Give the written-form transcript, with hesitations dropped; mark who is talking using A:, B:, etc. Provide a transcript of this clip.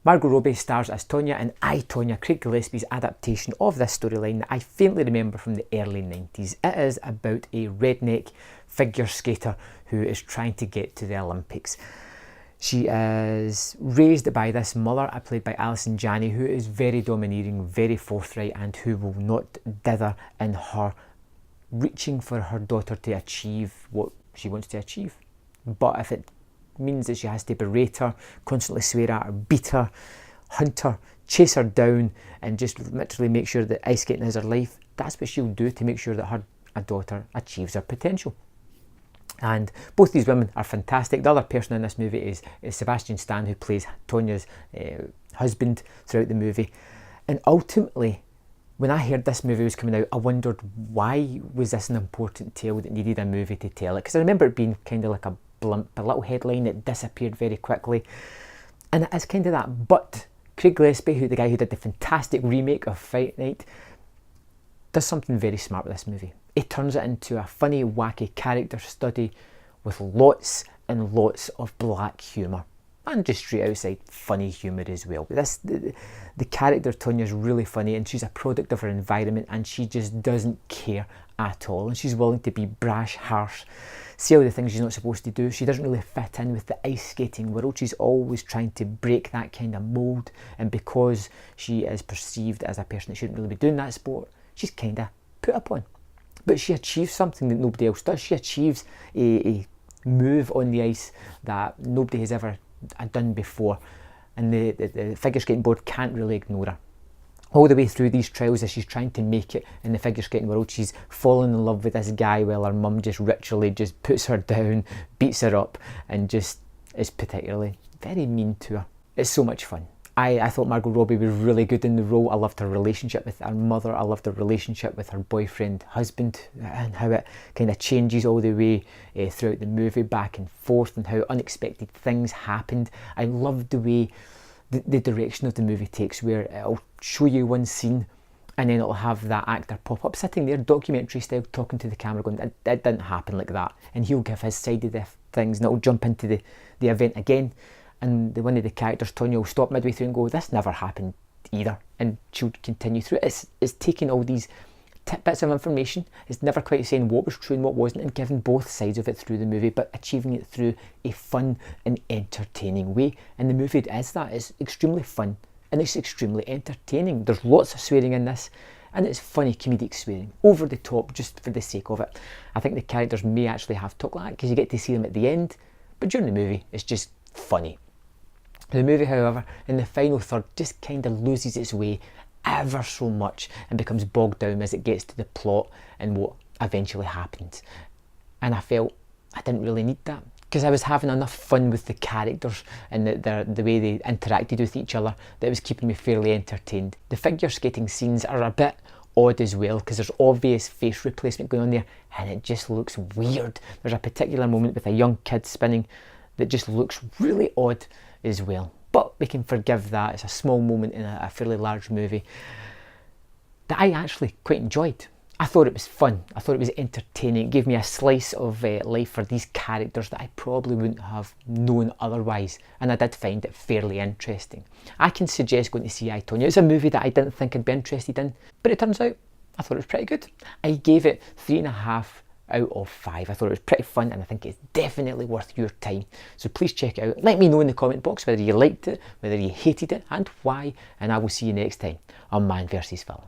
A: Margot Robbie stars as Tonya, and I, Tonya, Craig Gillespie's adaptation of this storyline that I faintly remember from the early 90s. It is about a redneck figure skater who is trying to get to the Olympics. She is raised by this mother, played by Alison Janney, who is very domineering, very forthright, and who will not dither in her reaching for her daughter to achieve what she wants to achieve. But if it means that she has to berate her, constantly swear at her, beat her, hunt her, chase her down, and just literally make sure that ice skating is her life, that's what she'll do to make sure that her daughter achieves her potential. And both these women are fantastic. The other person in this movie is Sebastian Stan, who plays Tonya's husband throughout the movie. And ultimately, when I heard this movie was coming out, I wondered, why was this an important tale that needed a movie to tell it? Because I remember it being kind of like a blimp, a little headline that disappeared very quickly. And it is kind of that. But Craig Gillespie, the guy who did the fantastic remake of Fight Night, does something very smart with this movie. He turns it into a funny, wacky character study with lots and lots of black humour. And just straight outside funny humour as well. The character Tonya is really funny, and she's a product of her environment, and she just doesn't care at all. And she's willing to be brash, harsh, say all the things she's not supposed to do. She doesn't really fit in with the ice skating world. She's always trying to break that kind of mould, and because she is perceived as a person that shouldn't really be doing that sport, she's kind of put upon. But she achieves something that nobody else does. She achieves a move on the ice that nobody has ever done before, and the figure skating board can't really ignore her. All the way through these trials, as she's trying to make it in the figure skating world, she's fallen in love with this guy while her mum just ritually just puts her down, beats her up, and just is particularly very mean to her. It's so much fun. I thought Margot Robbie was really good in the role. I loved her relationship with her mother. I loved her relationship with her boyfriend, husband, and how it kind of changes all the way throughout the movie, back and forth, and how unexpected things happened. I loved the way the direction of the movie takes, where it'll show you one scene and then it'll have that actor pop up sitting there, documentary style, talking to the camera, going, that didn't happen like that. And he'll give his side of the things, and it'll jump into the event again. And one of the characters, Tonya, will stop midway through and go, this never happened either. And she'll continue through it. It's taking all these tidbits of information. It's never quite saying what was true and what wasn't, and giving both sides of it through the movie, but achieving it through a fun and entertaining way. And the movie is that. It's extremely fun and it's extremely entertaining. There's lots of swearing in this, and it's funny comedic swearing, over the top, just for the sake of it. I think the characters may actually have talk like that, because you get to see them at the end, but during the movie it's just funny. The movie, however, in the final third just kind of loses its way ever so much and becomes bogged down as it gets to the plot and what eventually happens. And I felt I didn't really need that, because I was having enough fun with the characters and the way they interacted with each other that it was keeping me fairly entertained. The figure skating scenes are a bit odd as well, because there's obvious face replacement going on there and it just looks weird. There's a particular moment with a young kid spinning that just looks really odd as well. But we can forgive that. It's a small moment in a fairly large movie that I actually quite enjoyed. I thought it was fun. I thought it was entertaining. It gave me a slice of life for these characters that I probably wouldn't have known otherwise, and I did find it fairly interesting. I can suggest going to see I, Tonya. It's a movie that I didn't think I'd be interested in, but it turns out I thought it was pretty good. I gave it 3.5 out of 5. I thought it was pretty fun, and I think it's definitely worth your time. So please check it out. Let me know in the comment box whether you liked it, whether you hated it, and why, and I will see you next time on Man vs Film.